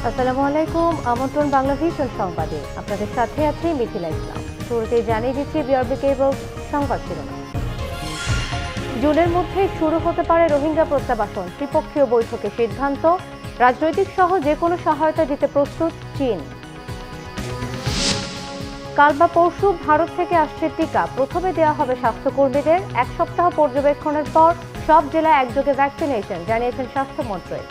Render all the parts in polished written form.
আসসালামু আলাইকুম। আমন্ত্রণ বাংলাভিশন সংবাদে আপনাদের সাথে আছে মিথিলা ইসলাম। শুরুতে জানিয়ে দিচ্ছি বিআরবি কেবল সংবাদ শিরোনাম। জুনের মধ্যে শুরু হতে পারে রোহিঙ্গা প্রত্যাবাসন, ত্রিপক্ষীয় বৈঠকে সিদ্ধান্ত। রাজনৈতিক সহ যে কোনো সহায়তা দিতে প্রস্তুত চীন। কাল বা পরশু ভারত থেকে আসছে টিকা, প্রথমে দেওয়া হবে স্বাস্থ্যকর্মীদের। 1 সপ্তাহ পর্যবেক্ষণের পর সব জেলায় একযোগে ভ্যাকসিনেশন, জানিয়েছেন স্বাস্থ্যমন্ত্রী।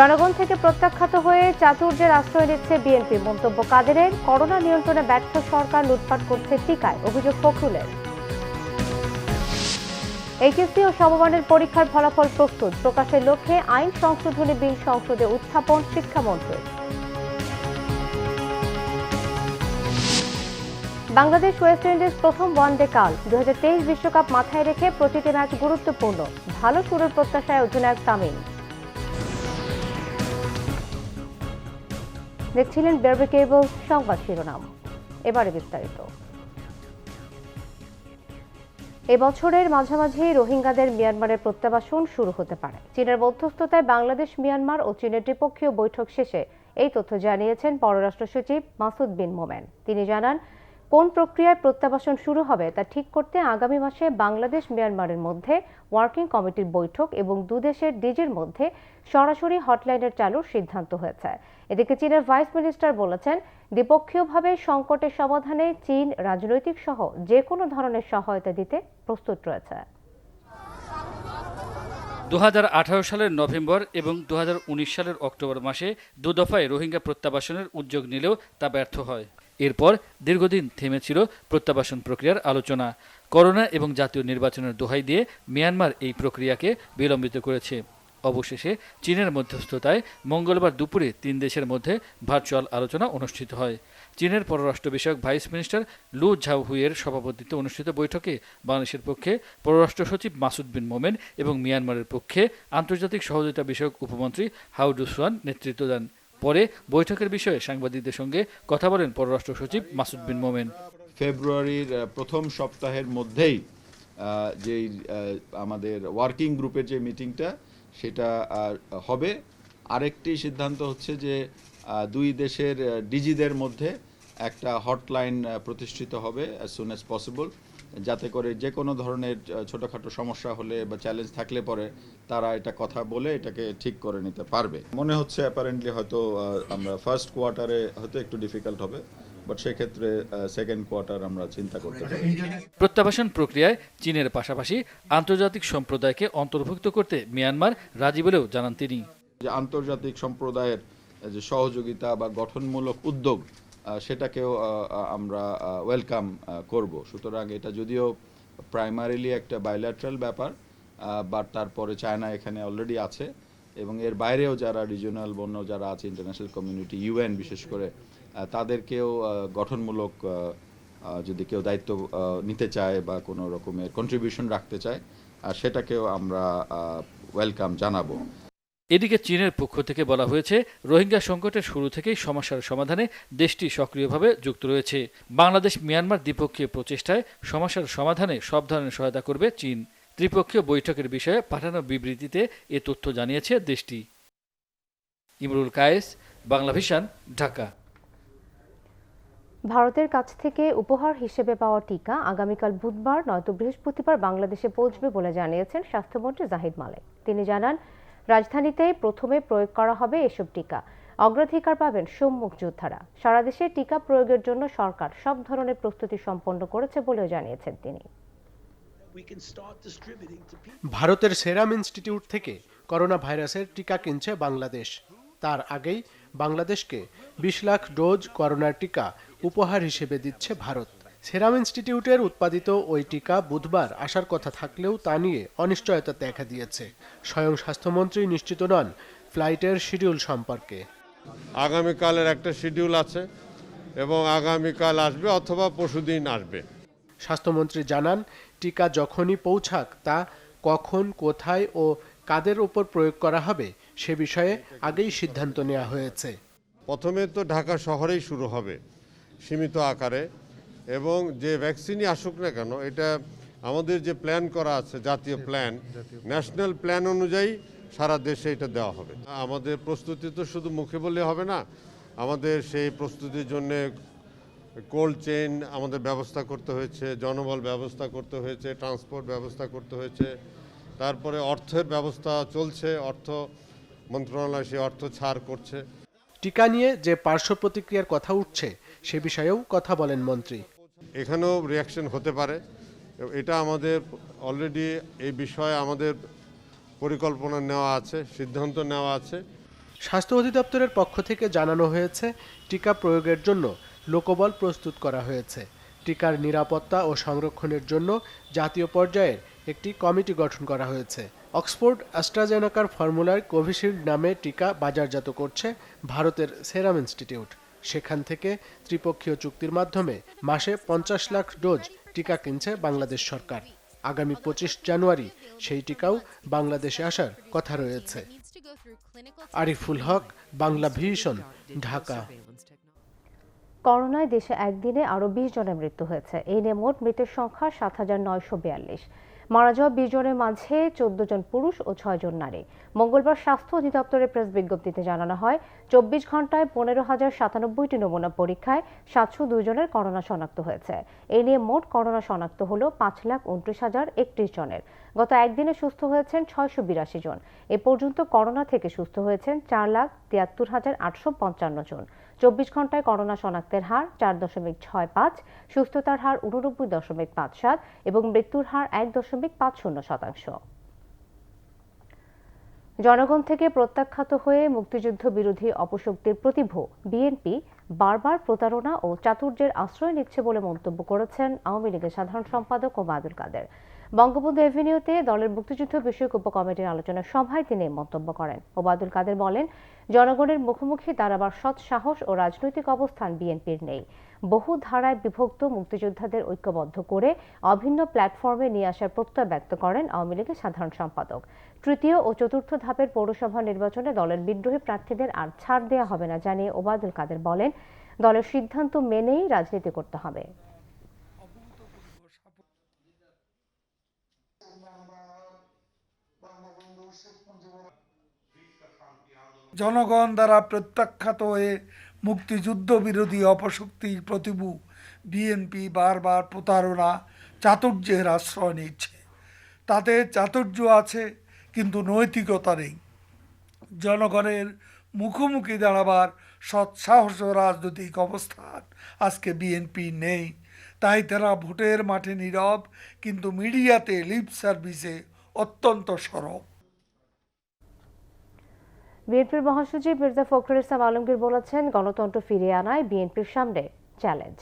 জনগণ থেকে প্রত্যাখ্যাত হয়ে চাতুর্যের আশ্রয় নিচ্ছে বিএনপি, মন্তব্য কাদেরের। করোনা নিয়ন্ত্রণে ব্যর্থ সরকার লুটপাট করছে টিকায়, অভিযোগ ফখরুলের। এইচএসসি ও সমমানের পরীক্ষার ফলাফল প্রস্তুত, প্রকাশের লক্ষ্যে আইন সংশোধনী বিল সংসদে উত্থাপন শিক্ষামন্ত্রী। বাংলাদেশ ওয়েস্ট ইন্ডিজ প্রথম ওয়ানডে কাল। 2023 বিশ্বকাপ মাথায় রেখে প্রতিটি ম্যাচ গুরুত্বপূর্ণ, ভালো শুরুর প্রত্যাশায় অধিনায়ক তামিম। দেখছিলেন বিআরবি কেবল সংবাদ শিরোনাম, এবারে বিস্তারিত। এবছরের মাঝামাঝি রোহিঙ্গাদের মিয়ানমারের প্রত্যাবাসন শুরু হতে পারে। চীনের মধ্যস্থতায় বাংলাদেশ, মিয়ানমার ও চীনের ত্রিপক্ষীয় বৈঠক শেষে এই তথ্য জানিয়েছেন পররাষ্ট্র সচিব মাসুদ বিন মোমেন। তিনি জানান, কোন প্রক্রিয়ায় প্রত্যাবাসন শুরু হবে তা ঠিক করতে আগামী মাসে বাংলাদেশ মিয়ানমারের মধ্যে ওয়ার্কিং কমিটির বৈঠক এবং দুদেশের ডিজির মধ্যে সরাসরি হটলাইনের চালুর সিদ্ধান্ত হয়েছে। এদিকে চীনের ভাইস মিনিস্টার বলেছেন, দ্বিপক্ষীয়ভাবে সংকটের সমাধানে চীন রাজনৈতিক সহ যে কোনো ধরনের সহায়তা দিতে প্রস্তুত রয়েছে। 2018 সালের নভেম্বর এবং 2019 সালের অক্টোবর মাসে দুদফায় রোহিঙ্গা প্রত্যাবাসনের উদ্যোগ নিলেও তা ব্যর্থ হয়। এরপর দীর্ঘদিন থেমেছিল প্রত্যাবাসন প্রক্রিয়ার আলোচনা। করোনা এবং জাতীয় নির্বাচনের দোহাই দিয়ে মিয়ানমার এই প্রক্রিয়াকে বিলম্বিত করেছে। অবশেষে চীনের মধ্যস্থতায় মঙ্গলবার দুপুরে 3 দেশের মধ্যে ভার্চুয়াল আলোচনা অনুষ্ঠিত হয়। চীনের পররাষ্ট্র বিষয়ক ভাইস মিনিস্টার লু ঝাওহুইয়ের সভাপতিত্বে অনুষ্ঠিত বৈঠকে বাংলাদেশের পক্ষে পররাষ্ট্র সচিব মাসুদ বিন মোমেন এবং মিয়ানমারের পক্ষে আন্তর্জাতিক সহযোগিতা বিষয়ক উপমন্ত্রী হাউ ডুসুয়ান নেতৃত্ব দেন। পরে বৈঠকের বিষয়ে সাংবাদিকদের সঙ্গে কথা বলেন পররাষ্ট্র সচিব মাসুদ বিন মোমেন। ফেব্রুয়ারির প্রথম সপ্তাহের মধ্যেই যেই আমাদের ওয়ার্কিং গ্রুপের যে মিটিংটা সেটা হবে। আরেকটি সিদ্ধান্ত হচ্ছে যে দুই দেশের ডিজিদের মধ্যে একটা হটলাইন প্রতিষ্ঠিত হবে অ্যাজ সুন অ্যাজ পসিবল, যাতে করে যে কোনো ধরনের ছোটোখাটো সমস্যা হলে বা চ্যালেঞ্জ থাকলে পরে তারা এটা কথা বলে এটাকে ঠিক করে নিতে পারবে। মনে হচ্ছে অ্যাপারেন্টলি হয়তো আমরা ফার্স্ট কোয়ার্টারে হয়তো একটু ডিফিকাল্ট হবে, বাট সেক্ষেত্রে সেকেন্ড কোয়ার্টার আমরা চিন্তা করতে পারি। প্রত্যাবাসন প্রক্রিয়ায় চীনের পাশাপাশি আন্তর্জাতিক সম্প্রদায়কে অন্তর্ভুক্ত করতে মিয়ানমার রাজি বলেও জানান তিনি। যে আন্তর্জাতিক সম্প্রদায়ের যে সহযোগিতা বা গঠনমূলক উদ্যোগ সেটাকেও আমরা ওয়েলকাম করব। সুতরাং এটা যদিও প্রাইমারিলি একটা বাইল্যাটারাল ব্যাপার, বাট তারপরে চায়না এখানে অলরেডি আছে এবং এর বাইরেও যারা রিজিওনাল বন্য যারা আছে ইন্টারন্যাশনাল কমিউনিটি, ইউএন বিশেষ করে, তাদেরকেও গঠনমূলক যদি কেউ দায়িত্ব নিতে চায় বা কোনো রকমের কন্ট্রিবিউশন রাখতে চায় সেটাকেও আমরা ওয়েলকাম জানাবো। এদিকে চীনের পক্ষ থেকে বলা হয়েছে, রোহিঙ্গা সংকটের শুরু থেকেই সমস্যার সমাধানে দেশটি সক্রিয়ভাবে যুক্ত রয়েছে। বাংলাদেশ মিয়ানমার দ্বিপক্ষীয় প্রচেষ্টায় সমস্যার সমাধানে সব ধরনের সহায়তা করবে চীন। ত্রিপক্ষীয় বৈঠকের বিষয়ে পাঠানো বিবৃতিতে এ তথ্য জানিয়েছে দেশটি। ইমরুল কায়েস, বাংলাভিশন, ঢাকা। ভারতের কাছ থেকে উপহার হিসেবে পাওয়া টিকা আগামীকাল বুধবার নয়তো বৃহস্পতিবার বাংলাদেশে পৌঁছবে বলে জানিয়েছেন স্বাস্থ্যমন্ত্রী জাহিদ মালেক। তিনি জানান, রাজধানীতে প্রথমে প্রয়োগ করা হবে এসব টিকা। অগ্রাধিকার পাবেন সম্মুখ যোদ্ধারা। সারা দেশে টিকা প্রয়োগের জন্য সরকার সব ধরনের প্রস্তুতি সম্পন্ন করেছে বলেও জানিয়েছেন তিনি। ভারতের সেরাম ইনস্টিটিউট থেকে করোনা ভাইরাসের টিকা কিনছে বাংলাদেশ। তার আগেই বাংলাদেশকে 20 লাখ ডোজ করোনার টিকা উপহার হিসেবে দিচ্ছে ভারত। সেরাম ইনস্টিটিউটের উৎপাদিত ওই টিকা বুধবার আসার কথা থাকলেও তা নিয়ে অনিশ্চয়তা দেখা দিয়েছে। স্বয়ং স্বাস্থ্যমন্ত্রী নিশ্চিত নন ফ্লাইটের শিডিউল সম্পর্কে। আগামীকালের একটা শিডিউল আছে এবং আগামীকাল আসবে অথবা পরশুদিন আসবে। স্বাস্থ্যমন্ত্রী জানান, টিকা যখনই পৌঁছাক তা কখন, কোথায় ও কাদের ওপর প্রয়োগ করা হবে সে বিষয়ে আগেই সিদ্ধান্ত নেওয়া হয়েছে। প্রথমে তো ঢাকা শহরেই শুরু হবে সীমিত আকারে, এবং যে ভ্যাকসিনই আসুক না কেন এটা আমাদের যে প্ল্যান করা আছে, জাতীয় প্ল্যান, ন্যাশনাল প্ল্যান অনুযায়ী সারা দেশে এটা দেওয়া হবে। আমাদের প্রস্তুতি তো শুধু মুখে বললে হবে না, আমাদের সেই প্রস্তুতির জন্য কোল্ড চেইন আমাদের ব্যবস্থা করতে হয়েছে, জনবল ব্যবস্থা করতে হয়েছে, ট্রান্সপোর্ট ব্যবস্থা করতে হয়েছে, তারপরে অর্থের ব্যবস্থা চলছে, অর্থ মন্ত্রণালয় সেই অর্থ ছাড় করছে। টিকা নিয়ে যে পার্শ্ব প্রতিক্রিয়ার কথা উঠছে সে বিষয়েও কথা বলেন মন্ত্রী। এখানেও রিয়াকশন হতে পারে, এটা আমাদের অলরেডি এই বিষয়ে আমাদের পরিকল্পনা নেওয়া আছে, সিদ্ধান্ত নেওয়া আছে। স্বাস্থ্য অধিদপ্তরের পক্ষ থেকে জানানো হয়েছে টিকা প্রয়োগের জন্য লোকবল প্রস্তুত করা হয়েছে। টিকার নিরাপত্তা ও সংরক্ষণের জন্য জাতীয় পর্যায়ের একটি কমিটি গঠন করা হয়েছে। অক্সফোর্ড অ্যাস্ট্রাজেনেকার ফর্মুলার কোভিশিল্ড নামে টিকা বাজারজাত করছে ভারতের সেরাম ইনস্টিটিউট। সেখান থেকে ত্রিপক্ষীয় চুক্তির মাধ্যমে মাসে 50 লাখ ডোজ টিকা কিনছে বাংলাদেশ সরকার। আগামী 25 জানুয়ারি সেই টিকাও বাংলাদেশে আসার কথা রয়েছে। আরিফুল হক, বাংলা ভিশন, ঢাকা। করোনায় দেশে একদিনে আরও 20 জনের মৃত্যু হয়েছে। এই নিয়ে মোট মৃতের সংখ্যা 7,942। মারা যাওয়া 20 জনের মাঝে 14 জন পুরুষ ও 6 জন নারী। মঙ্গলবার স্বাস্থ্য অধিদপ্তরের প্রেস বিজ্ঞপ্তিতে জানানো হয়, 24 ঘন্টায় 15,097টি নমুনা পরীক্ষায় 702 জনের করোনা শনাক্ত হয়েছে। এই নিয়ে মোট করোনা শনাক্ত হল 5,29,031 জনের। গত একদিনে সুস্থ হয়েছেন 682 জন। এ পর্যন্ত করোনা থেকে সুস্থ হয়েছেন 4,73,855 জন। 24 ঘন্টায় করোনা শনাক্তের হার 4.65, সুস্থতার হার 89.57 এবং মৃত্যুর হার 1.50%। জনগণ থেকে প্রত্যাখ্যাত হয়ে মুক্তিযুদ্ধ বিরোধী অপশক্তির প্রতিভূ বিএনপি বারবার প্রতারণা ও চাতুর্যের আশ্রয় নিচ্ছে বলে মন্তব্য করেছেন আওয়ামী লীগের সাধারণ সম্পাদক ওবায়দুল কাদের। বঙ্গবন্ধু এভিনিউতে দলের মুক্তিযুদ্ধ বিষয়ক উপকমিটির আলোচনা সভায় তিনি মন্তব্য করেন। ওবায়দুল কাদের বলেন, জনগণের মুখোমুখি দাঁড়াবার সৎ সাহস ও রাজনৈতিক অবস্থান বিএনপির নেই। বহু ধারায় বিভক্ত মুক্তিযোদ্ধাদের ঐক্যবদ্ধ করে অভিন্ন প্ল্যাটফর্মে নিয়ে আসার প্রত্যয় ব্যক্ত করেন আওয়ামী লীগের সাধারণ সম্পাদক। তৃতীয় ও চতুর্থ ধাপের পৌরসভা নির্বাচনে দলের বিদ্রোহী প্রার্থীদের আর ছাড় দেওয়া হবে না জানিয়ে ওবায়দুল কাদের বলেন, দলের সিদ্ধান্ত মেনেই রাজনীতি করতে হবে। জনগণ দ্বারা প্রত্যাখ্যাত হয়ে মুক্তিযুদ্ধ বিরোধী অপশক্তির প্রতিভূ বিএনপি বারবার প্রতারণা, চাতুর্যের আশ্রয় নিচ্ছে। তাতে চাতুর্য আছে কিন্তু নৈতিকতা নেই। জনগণের মুখোমুখি দাঁড়াবার সৎসাহস ও রাজনৈতিক অবস্থান আজকে বিএনপি নেই। তাই তারা ভোটের মাঠে নীরব, কিন্তু মিডিয়াতে লিপ সার্ভিসে অত্যন্ত সরব। বিএনপির মহাসচিব মির্জা ফখরুল ইসলাম আলমগীর বলেছেন, গণতন্ত্র ফিরিয়ে আনায় বিএনপির সামনে চ্যালেঞ্জ।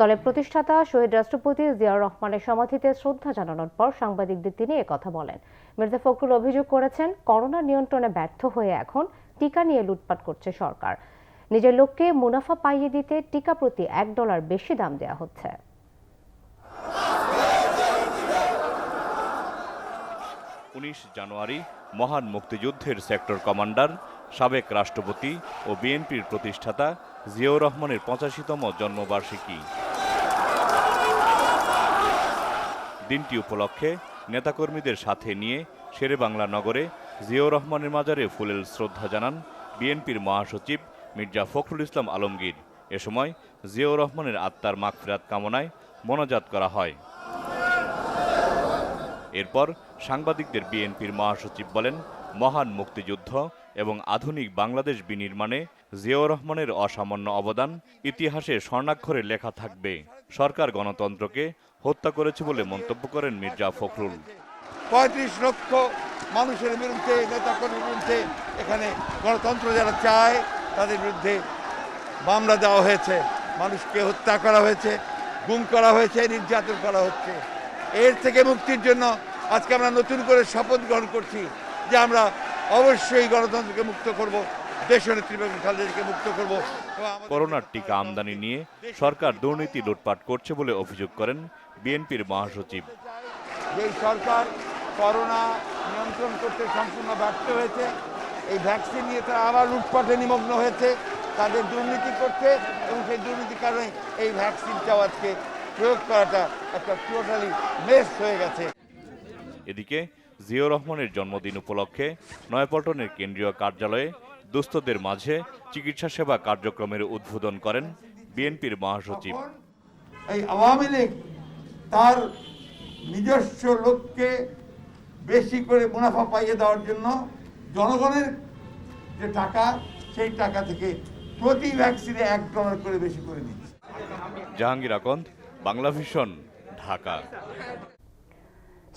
দলের প্রতিষ্ঠাতা শহীদ রাষ্ট্রপতি জিয়াউর রহমানের সমাধিতে শ্রদ্ধা জানানোর পর সাংবাদিকদের তিনি একথা বলেন। মির্জা ফখরুল অভিযোগ করেছেন, করোনা নিয়ন্ত্রণে ব্যর্থ হয়ে এখন টিকা নিয়ে লুটপাট করছে সরকার। নিজের লোককে মুনাফা পাইয়ে দিতে টিকা প্রতি $1 বেশি দাম দেওয়া হচ্ছে। 19 জানুয়ারি মহান মুক্তিযুদ্ধের সেক্টর কমান্ডার, সাবেক রাষ্ট্রপতি ও বিএনপির প্রতিষ্ঠাতা জিয়াউর রহমানের 85তম জন্মবার্ষিকী। দিনটি উপলক্ষে নেতাকর্মীদের সাথে নিয়ে শেরেবাংলা নগরে জিয়াউর রহমানের মাজারে ফুলেল শ্রদ্ধা জানান বিএনপির মহাসচিব মির্জা ফখরুল ইসলাম আলমগীর। এ সময় জিয়াউর রহমানের আত্মার মাগফিরাত কামনায় মোনাজাত করা হয়। এরপর সাংবাদিকদের বিএনপির মহাসচিব বলেন, মহান মুক্তিযুদ্ধ এবং আধুনিক বাংলাদেশ বিনির্মাণে জিয়াউর রহমানের অসামান্য অবদান ইতিহাসে স্বর্ণাক্ষরে লেখা থাকবে। সরকার গণতন্ত্রকে হত্যা করেছে বলে মন্তব্য করেন মির্জা ফখরুল। 35 লক্ষ মানুষের বিরুদ্ধে, নেতাকর্মীর বিরুদ্ধে, এখানে গণতন্ত্র যারা চায় তাদের বিরুদ্ধে মামলা দেওয়া হয়েছে, মানুষকে হত্যা করা হয়েছে, গুম করা হয়েছে, নির্যাতন করা হচ্ছে। এর থেকে মুক্তির জন্য আজকে আমরা নতুন করে শপথ গ্রহণ করছি যে আমরা অবশ্যই গণতন্ত্রকে মুক্ত করব, দেশনেত্রী বেগম খালেদাকে মুক্ত করব। করোনার টিকা আমদানি নিয়ে সরকার দুর্নীতি লুটপাট করছে বলে অভিযোগ করেন বিএনপির মহাসচিব। এই সরকার করোনা নিয়ন্ত্রণ করতে সম্পূর্ণ ব্যর্থ হয়েছে। এই ভ্যাকসিন নিয়ে তারা আবার লুটপাটে নিমগ্ন হয়েছে, তাদের দুর্নীতি করছে এবং সেই দুর্নীতির কারণে এই ভ্যাকসিনটাও আজকে প্রয়োগ করাটা একটা টোটালি মেস হয়ে গেছে। এদিকে জিয়াউর রহমানের জন্মদিন উপলক্ষে নয়াপল্টনের কেন্দ্রীয় কার্যালয়ে দুস্থদের মাঝে চিকিৎসা সেবা কার্যক্রমের উদ্বোধন করেন বিএনপির মহাসচিব। এই আওয়ামী লীগ তার নিজস্ব লোককে বেশি করে মুনাফা পাইয়ে দেওয়ার জন্য জনগণের যে টাকা, সেই টাকা থেকে প্রতি ভ্যাকসিনে $1 করে বেশি করে দিচ্ছে। জাহাঙ্গীর আকন্দ, বাংলা ভিশন, ঢাকা।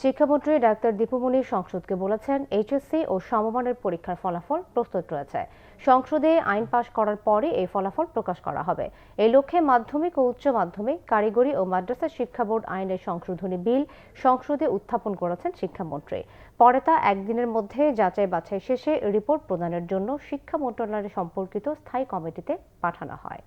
শিক্ষামন্ত্রী ডাক্তার দীপুমণি সংসদকে বলেছেন, এইচএসসি ও সমমানের পরীক্ষার ফলাফল প্রস্তুত রয়েছে। সংসদে আইন পাশ করার পরে এই ফলাফল প্রকাশ করা হবে। এই লক্ষ্যে মাধ্যমিক ও উচ্চ মাধ্যমিক, কারিগরি ও মাদ্রাসা শিক্ষা বোর্ড আইনের সংশোধনী বিল সংসদে উত্থাপন করেছেন শিক্ষামন্ত্রী। পরে তা একদিনের মধ্যে যাচাই বাছাই শেষে রিপোর্ট প্রদানের জন্য শিক্ষা মন্ত্রণালয় সম্পর্কিত স্থায়ী কমিটিতে পাঠানো হয়।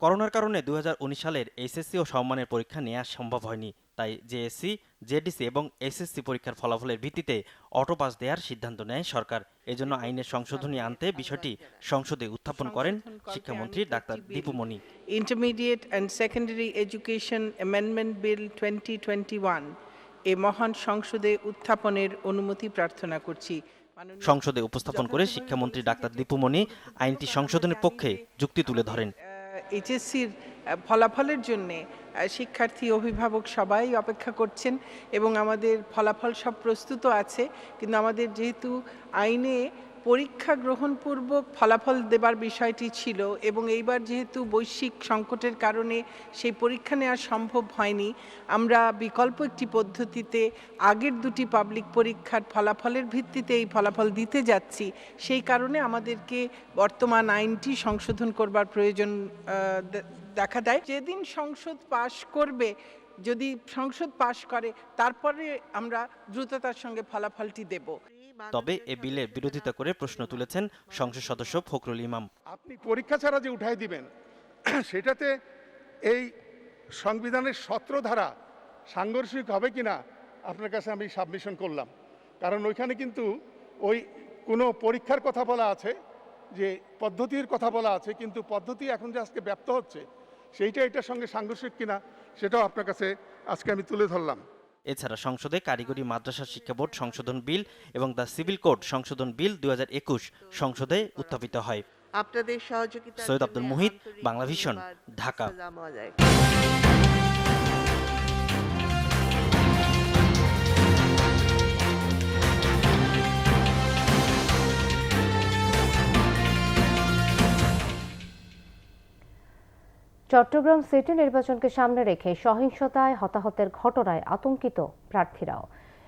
করোনার কারণে 2019 সালের এইচএসসি ও সমমানের পরীক্ষা নেওয়া সম্ভব হয়নি, তাই জেএসসি, জেডিসি এবং এসএসসি পরীক্ষার ফলাফলের ভিত্তিতে অটো পাস দেওয়ার সিদ্ধান্ত নেয় সরকার। এজন্য আইনের সংশোধনী আনতে বিষয়টি সংসদে উত্থাপন করেন শিক্ষামন্ত্রী doctor Dipu Moni. Intermediate and secondary education amendment bill 2021 এ মহান সংসদে উত্থাপনের অনুমতি প্রার্থনা করছি। সংসদে উপস্থাপন করে শিক্ষামন্ত্রী ডাক্তার দীপুমণি আইনটি সংশোধনের পক্ষে যুক্তি তুলে ধরেন। এইচএসসির ফলাফলের জন্যে শিক্ষার্থী, অভিভাবক সবাই অপেক্ষা করছেন এবং আমাদের ফলাফল সব প্রস্তুত আছে, কিন্তু আমাদের যেহেতু আইনে পরীক্ষা গ্রহণপূর্বক ফলাফল দেবার বিষয়টি ছিল এবং এইবার যেহেতু বৈশ্বিক সংকটের কারণে সেই পরীক্ষা নেওয়া সম্ভব হয়নি, আমরা বিকল্প একটি পদ্ধতিতে আগের দুটি পাবলিক পরীক্ষার ফলাফলের ভিত্তিতে এই ফলাফল দিতে যাচ্ছি। সেই কারণে আমাদেরকে বর্তমান আইনটি সংশোধন করবার প্রয়োজন দেখা দেয়। যেদিন সংসদ পাশ করবে, যদি সংসদ পাশ করে, তারপরে আমরা দ্রুততার সঙ্গে ফলাফলটি দেব। তবে এ বিলের বিরোধিতা করে প্রশ্ন তুলেছেন সংসদ সদস্য ফখরুল ইমাম। আপনি পরীক্ষা ছাড়া যে উঠাই দিবেন, সেটাতে এই সংবিধানের 17 ধারা সাংঘর্ষিক হবে কিনা আপনার কাছে আমি সাবমিশন করলাম। কারণ ওইখানে কিন্তু ওই কোনো পরীক্ষার কথা বলা আছে, যে পদ্ধতির কথা বলা আছে, কিন্তু পদ্ধতি এখন যে আজকে ব্যপ্ত হচ্ছে সেইটা এটার সঙ্গে সাংঘর্ষিক কিনা সেটাও আপনার কাছে আজকে আমি তুলে ধরলাম। এছাড়া সংসদে কারিগরি মাদ্রাসা শিক্ষা বোর্ড সংশোধন বিল এবং দ্য সিভিল কোড সংশোধন বিল 2021 সংসদে উত্থাপিত হয়। আপনাদের সহযোগিতা। সৈয়দ আব্দুল মুহিত, বাংলা ভিশন, ঢাকা। চট্টগ্রাম সিটি নির্বাচনকে সামনে রেখে সহিংসতায় হতাহতের ঘটনায় আতঙ্কিত প্রার্থীরাও।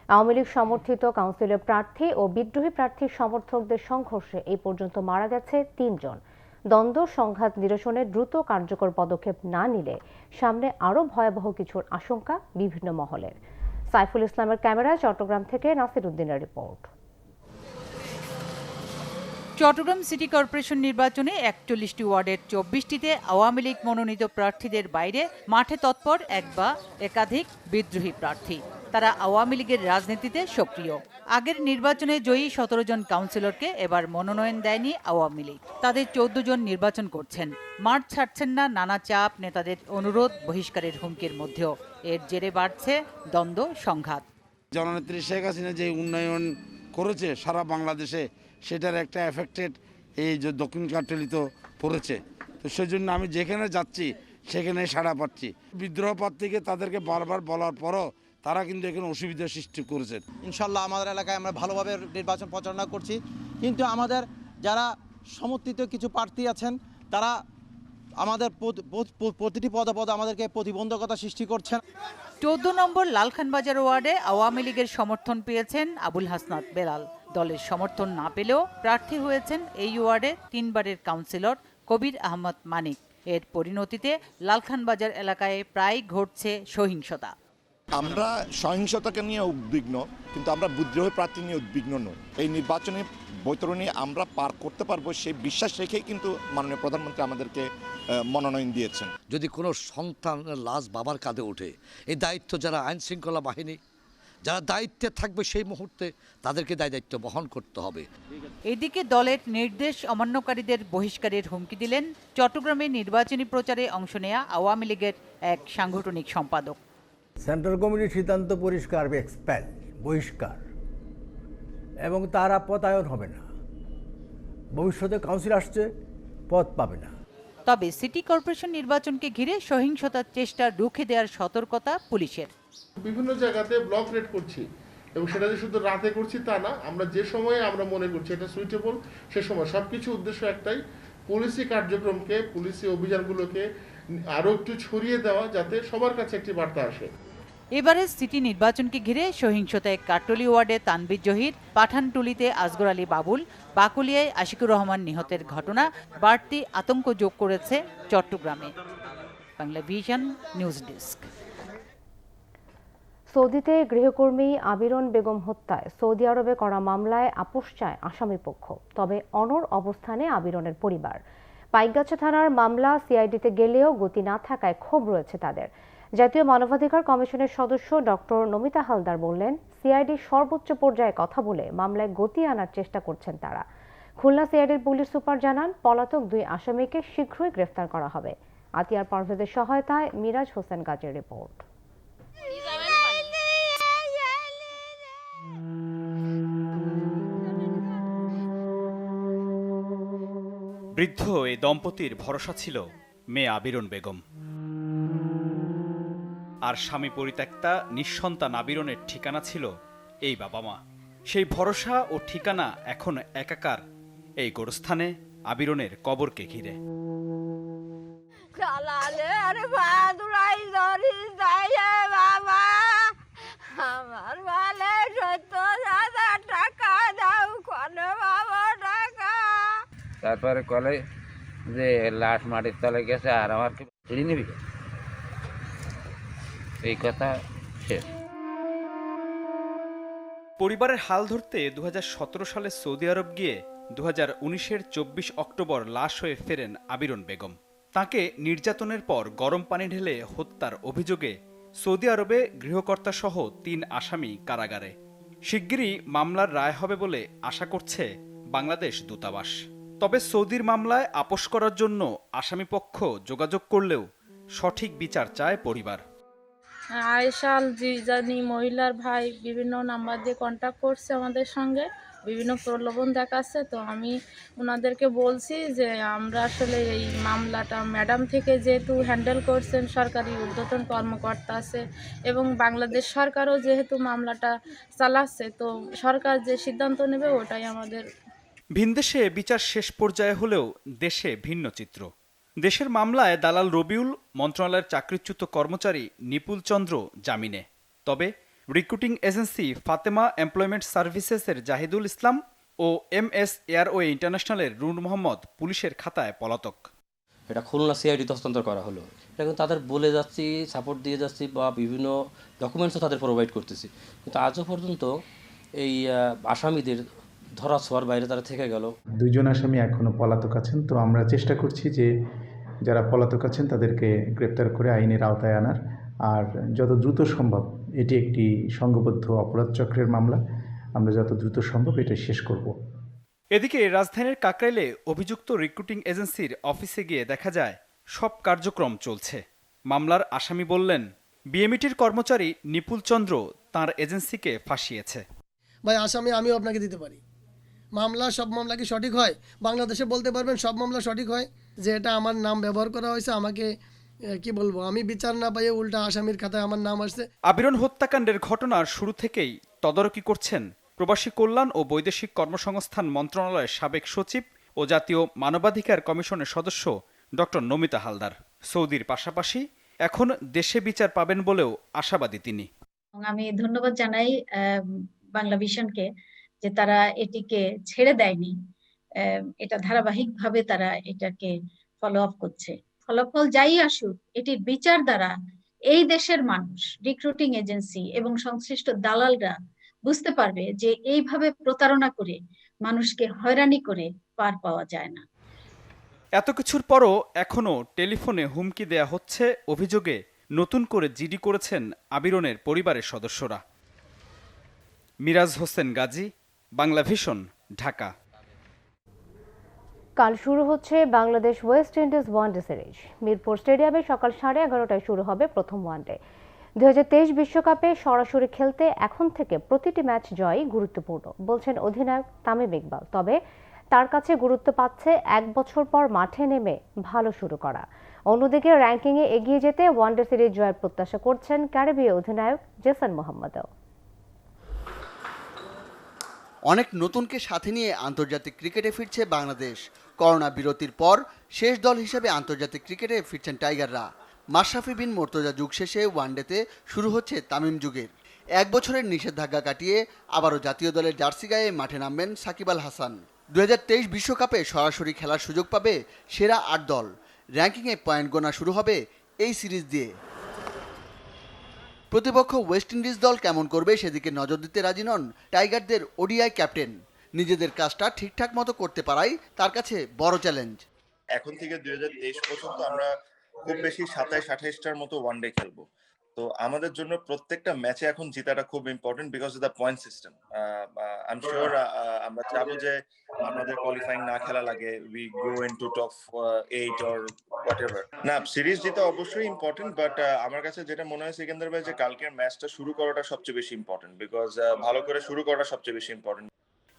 আওয়ামী লীগ সমর্থিত কাউন্সিলর প্রার্থী ও বিদ্রোহী প্রার্থীর সমর্থকদের সংঘর্ষে এই পর্যন্ত মারা গেছে 3 জন। দ্বন্দ্ব সংঘাত নিরসনে দ্রুত কার্যকর পদক্ষেপ না নিলে সামনে আরও ভয়াবহ কিছুর আশঙ্কা বিভিন্ন মহলের। সাইফুল ইসলামের ক্যামেরায় চট্টগ্রাম থেকে নাসির উদ্দিনের রিপোর্ট। চট্টগ্রাম সিটি কর্পোরেশন নির্বাচনে 41টি ওয়ার্ডের 24টিতে আওয়ামী লীগ মনোনীত প্রার্থীদের বাইরে মাঠে তৎপর এক বা একাধিক বিদ্রোহী প্রার্থী। তারা আওয়ামী লীগের রাজনীতিতে সক্রিয়। আগের নির্বাচনে জয়ী 17 জন কাউন্সিলরকে এবার মনোনয়ন দেয়নি আওয়ামী লীগ। তাদের 14 জন নির্বাচন করছেন। মাঠ ছাড়ছেন না নানা চাপ, নেতাদের অনুরোধ, বহিষ্কারের হুমকির মধ্যেও এর জেরে বাড়ছে দ্বন্দ্ব সংঘাত। জননেত্রী শেখ হাসিনা যে উন্নয়ন করেছে সারা বাংলাদেশে, সেটার একটা এফেক্টেড এই যে দক্ষিণ কাটলিতে পড়েছে। তো সেই জন্য আমি যেখানে যাচ্ছি সেখানে সাড়া পাচ্ছি। বিদ্রোহ প্রার্থীকে তাদেরকে বারবার বলার পরও তারা কিন্তু এখানে অসুবিধার সৃষ্টি করেছেন। ইনশাল্লাহ আমাদের এলাকায় আমরা ভালোভাবে নির্বাচন পরিচালনা করছি, কিন্তু আমাদের যারা সমর্থিত কিছু প্রার্থী আছেন তারা আমাদের প্রতিটি পদে আমাদেরকে প্রতিবন্ধকতা সৃষ্টি করছেন। 14 নম্বর লালখানবাজার ওয়ার্ডে আওয়ামী লীগের সমর্থন পেয়েছেন আবুল হাসনাত বেলাল। দলের সমর্থন না পেলেও প্রার্থী হয়েছেন এই ওয়ার্ডে 3 বারের কাউন্সিলর কবির আহমদ মানিক। এর পরিণতিতে লালখানবাজার এলাকায় প্রায় ঘটছে সহিংসতা। আমরা সহিংসতাকে নিয়ে উদ্বিগ্ন, কিন্তু আমরা বিদ্রোহী প্রার্থী নিয়ে উদ্বিগ্ন নই। এই নির্বাচনী বৈতরণী আমরা পার করতে পারবো সেই বিশ্বাস রেখেই কিন্তু মাননীয় প্রধানমন্ত্রী আমাদেরকে মনোনয়ন দিয়েছেন। যদি কোনো সন্তানের লাশ বাবার কাঁধে ওঠে, এই দায়িত্ব যারা আইন শৃঙ্খলা বাহিনী, যারা দায়িত্বে থাকবে সেই মুহূর্তে তাদেরকে দায়িত্ব বহন করতে হবে। এদিকে দলের নির্দেশ অমান্যকারীদের বহিষ্কারের হুমকি দিলেন চট্টগ্রামে নির্বাচনী প্রচারে অংশ নেয়া আওয়ামী লীগের এক সাংগঠনিক সম্পাদক। সেন্ট্রাল কমিটির সিদ্ধান্ত পরিষ্কার, এক্সপেল, বহিষ্কার, এবং তারা পদায়ন হবে না। ভবিষ্যতে কাউন্সিল আসছে, পদ পাবে না। তবে সিটি কর্পোরেশন নির্বাচনকে ঘিরে সহিংসতার চেষ্টা রুখে দেওয়ার সতর্কতা পুলিশের। বিভিন্ন জায়গাতে ব্লক রেড করছি, এবং সেটা যে শুধু রাতে করছি তা না, আমরা যে সময়ে আমরা মনে করছি এটা সুইটেবল সে সময় সবকিছু উদ্দেশ্য একটাই, পুলিশি কার্যক্রমকে, পুলিশি অভিযানগুলোকে আরো একটু ছড়িয়ে দেওয়া, যাতে সবার কাছে একটি বার্তা আসে। এবারে সিটি নির্বাচনকে ঘিরে সহিংসতায় কাটলি ওয়ার্ডে তানভীর জহির, পাঠানটুলিতে আসগর আলী বাবুল, বাকুলিয়ায় আশিকুর রহমান নিহতের ঘটনা বাড়তি আতঙ্ক যোগ করেছে চট্টগ্রামে। Bangla vision news desk. সৌদিতে গৃহকর্মী আবিরন বেগম হত্যায় সৌদি আরবে করা মামলায় আপোষ চায় আসামি পক্ষ। তবে অনড় অবস্থানে আবিরনের পরিবার। পাইকগাছা থানার মামলা সিআইডিতে গেলেও গতি না থাকায় ক্ষোভ রয়েছে তাদের। জাতীয় মানবাধিকার কমিশনের সদস্য ডক্টর নমিতা হালদার বললেন, সিআইডি সর্বোচ্চ পর্যায়ে কথা বলে মামলায় গতি আনার চেষ্টা করছেন তারা। খুলনা সিআইডির পুলিশ সুপার জানান, পলাতক 2 আসামিকে শীঘ্রই গ্রেফতার করা হবে। আতিয়ার পারভেজের সহায়তায় মিরাজ হোসেন গাজীর রিপোর্ট। বৃদ্ধ এই দম্পতির ভরসা ছিল মেয়ে আবিরন বেগম, আর স্বামী পরিত্যক্তা নিঃসন্তান আবিরনের ঠিকানা ছিল এই বাবা মা। সেই ভরসা ও ঠিকানা এখন একাকার এই গোরস্থানে আবিরনের কবরকে ঘিরে। তারপরে কলে যে লাশ মাটির তলে গেছে, আর আমার চিনি নিবি, এই কথা শেষ। পরিবারের হাল ধরতে 2017 সালে সৌদি আরব গিয়ে 2019-এর 24 অক্টোবর লাশ হয়ে ফেরেন আবিরন বেগম। তাকে নির্যাতনের পর গরম পানি ঢেলে হত্যার অভিযোগে সৌদি আরবে গৃহকর্তা সহ 3 আসামি কারাগারে। শিগগিরই মামলার রায় হবে বলে আশা করছে বাংলাদেশ দূতাবাস। তবে সৌদির মামলায় আপোষ করার জন্য আসামিপক্ষ যোগাযোগ করলেও সঠিক বিচার চায় পরিবার। আয়েশাল জিজানি মহিলার ভাই বিভিন্ন নাম্বার দিয়ে কন্ট্যাক্ট করছে আমাদের সঙ্গে, বিভিন্ন প্রলোভন দেখাচ্ছে। তো আমি ওনাদেরকে বলছি যে আমরা আসলে এই মামলাটা ম্যাডাম থেকে যেহেতু হ্যান্ডেল করছেন, সরকারি ঊর্ধ্বতন কর্মকর্তা আছে, এবং বাংলাদেশ সরকারও যেহেতু মামলাটা চালাচ্ছে, তো সরকার যে সিদ্ধান্ত নেবে ওটাই আমাদের। ভিনদেশে বিচার শেষ পর্যায়ে হলেও দেশে ভিন্ন চিত্র। দেশের মামলায় দালাল রবিউল, মন্ত্রণালয়ের চাকরিচ্যুত কর্মচারী নিপুল চন্দ্র জামিনে। তবে রিক্রুটিং এজেন্সি ফাতেমা এমপ্লয়মেন্ট সার্ভিসেসের জাহিদুল ইসলাম ও MS এয়ারওয়ে ইন্টারন্যাশনালের রুন মোহাম্মদ পুলিশের খাতায় পলাতক। এটা খুলনা সিআইডিতে হস্তান্তর করা হলো। এটা কিন্তু তাদের বলে যাচ্ছি, সাপোর্ট দিয়ে যাচ্ছি, বা বিভিন্ন ডকুমেন্টসও তাদের প্রোভাইড করতেছি, কিন্তু আজও পর্যন্ত এই আসামিদের ধরা ছোঁয়ার বাইরে তারা থেকে গেল। 2 জন আসামি এখনও পলাতক আছেন। তো আমরা চেষ্টা করছি যে যারা পলাতক আছেন তাদেরকে গ্রেপ্তার করে আইনের আওতায় আনার, আর যত দ্রুত সম্ভব, এটি একটি সংঘবদ্ধ অপরাধ চক্রের মামলা, আমরা যত দ্রুত সম্ভব এটা শেষ করব। এদিকে রাজধানীর কাকরাইলে অভিযুক্ত রিক্রুটিং এজেন্সির অফিসে গিয়ে দেখা যায় সব কার্যক্রম চলছে। মামলার আসামি বললেন, বিএমইটির কর্মচারী নিপুল চন্দ্র তাঁর এজেন্সিকে ফাঁসিয়েছে। ভাই আসামি আমিও আপনাকে দিতে পারি। মামলা, সব মামলা কি সঠিক হয়? বাংলাদেশে বলতে পারবেন সব মামলা সঠিক হয়? যে এটা আমার নাম ব্যবহার করা হয়েছে, আমাকে কি বলবো, আমি বিচার না পাইয়ে উল্টা আসামির খাতায় আমার নাম আসছে। আবিরন হত্যাকাণ্ডের ঘটনার শুরু থেকেই তদারকি করছেন প্রবাসী কল্যাণ ও বৈদেশিক কর্মসংস্থান মন্ত্রণালয়ের সাবেক সচিব ও জাতীয় মানবাধিকার কমিশনের সদস্য ডক্টর নমিতা হালদার। সৌদির পাশাপাশি এখন দেশে বিচার পাবেন বলেও আশাবাদী তিনি। আমি ধন্যবাদ জানাই বাংলা ভিশনকে যে তারা এটিকে ছেড়ে দেয়নি, এটা ধারাবাহিকভাবে তারা এটাকে ফলো আপ করছে। ফলাফল যাই আসুক, এটির বিচার দ্বারা এই দেশের মানুষ, রিক্রুটিং এজেন্সি এবং সংশ্লিষ্ট দালালরা বুঝতে পারবে যে এইভাবে প্রতারণা করে মানুষকে হয়রানি করে পার পাওয়া যায় না। এত কিছুর পরও এখনো টেলিফোনে হুমকি দেয়া হচ্ছে অভিযোগে নতুন করে জিডি করেছেন আবিরনের পরিবারের সদস্যরা। মিরাজ হোসেন গাজী, বাংলা ভিশন, ঢাকা। কাল শুরু হচ্ছে Bangladesh West Indies one day series. Mirpur স্টেডিয়ামে সকাল 11:30টায় শুরু হবে প্রথম ওয়ানডে। 2023 বিশ্বকাপে সরাসরি খেলতে এখন থেকে প্রতিটি ম্যাচ জয়ই গুরুত্বপূর্ণ বলছেন অধিনায়ক তামিম ইকবাল। তবে তার কাছে গুরুত্ব পাচ্ছে 1 বছর পর মাঠে নেমে ভালো শুরু করা। অন্যদিকে র্যাঙ্কিংয়ে এগিয়ে যেতে ওয়ানডে সিরিজ জয়ের প্রত্যাশা করছেন ক্যারিবীয় অধিনায়ক জেসন মোহাম্মদও। অনেক নতুনকে সাথে নিয়ে আন্তর্জাতিক ক্রিকেটে ফিরছে বাংলাদেশ। করোনা বিরতির পর শেষ দল হিসেবে আন্তর্জাতিক ক্রিকেটে ফিরছেন টাইগাররা। মাশরাফি বিন মুর্তজা যুগ শেষে ওয়ানডেতে শুরু হচ্ছে তামিম যুগের। 1 বছরের নিষেধাজ্ঞা কাটিয়ে আবারও জাতীয় দলের জার্সি গায়ে মাঠে নামবেন সাকিব আল হাসান। 2023 বিশ্বকাপে সরাসরি খেলার সুযোগ পাবে সেরা 8 দল। র্যাঙ্কিংয়ে পয়েন্ট গোনা শুরু হবে এই সিরিজ দিয়ে। প্রতিপক্ষ ওয়েস্ট ইন্ডিজ দল কেমন করবে সেদিকে নজর দিতে রাজি নন টাইগারদের ওডিআই ক্যাপ্টেন। নিজেদের কাজটা ঠিকঠাক মতো করতে পারাই তার কাছে বড় চ্যালেঞ্জ। এখন থেকে 2023 পর্যন্ত আমরা খুব বেশি 27-28টার মতো ওয়ানডে খেলবো। তো আমাদের জন্য প্রত্যেকটা ম্যাচে এখন জেতাটা খুব important because of the point system. I am sure আমরা চাবো যে আমাদের কোয়ালিফাইং না খেলা লাগে, we go into top 8 or whatever. না, সিরিজ জিতা অবশ্যই ইম্পর্টেন্ট, বাট আমার কাছে যেটা মনে হয় সিকান্দার ভাই যে কালকের ম্যাচটা শুরু করাটা সবচেয়ে বেশি ইম্পর্টেন্ট বিকজ ভালো করে শুরু করাটা সবচেয়ে বেশি ইম্পর্টেন্ট।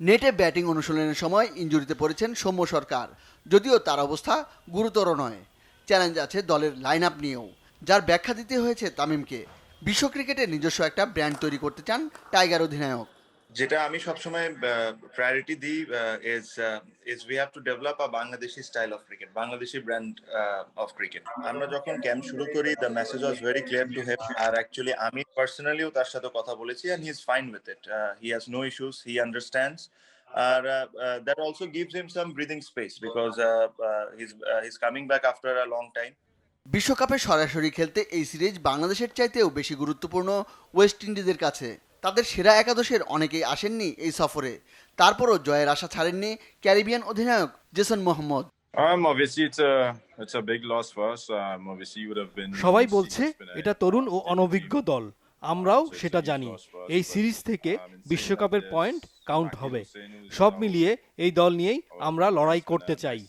নেটে ব্যাটিং অনুশীলনের সময় ইনজুরিতে পড়েছেন সৌম্য সরকার, যদিও তার অবস্থা গুরুতর নয়। চ্যালেঞ্জ আছে দলের লাইন আপ নিয়েও, যার ব্যাখ্যা দিতে হয়েছে তামিমকে। বিশ্ব ক্রিকেটে নিজস্ব একটা ব্র্যান্ড তৈরি করতে চান টাইগার অধিনায়ক। যেটা আমি সবসময় প্রায়োরিটি দিই is we have to develop a Bangladeshi style of cricket, Bangladeshi brand of cricket. আমরা যখন ক্যাম্প শুরু করি the message was very clear to him. আর অ্যাকচুয়ালি আমি পার্সোনালিও তার সাথে কথা বলেছি and he is fine with it. He has no issues, he understands. আর that also gives him some breathing space because he is coming back after a long time. বিশ্বকাপে সরাসরি খেলতে এই সিরিজ বাংলাদেশের চাইতেও বেশি গুরুত্বপূর্ণ ওয়েস্ট ইন্ডিজের কাছে। তাদের সেরা একাদশের অনেকেই আসেননি এই সফরে, তারপরও জয়ের আশা ছাড়েননি ক্যারিবিয়ান অধিনায়ক জেসন মোহাম্মদ। সবাই বলছে এটা তরুণ ও অনভিজ্ঞ দল, আমরাও সেটা জানি। এই সিরিজ থেকে বিশ্বকাপের পয়েন্ট কাউন্ট হবে। সব মিলিয়ে এই দল নিয়েই আমরা লড়াই করতে চাই।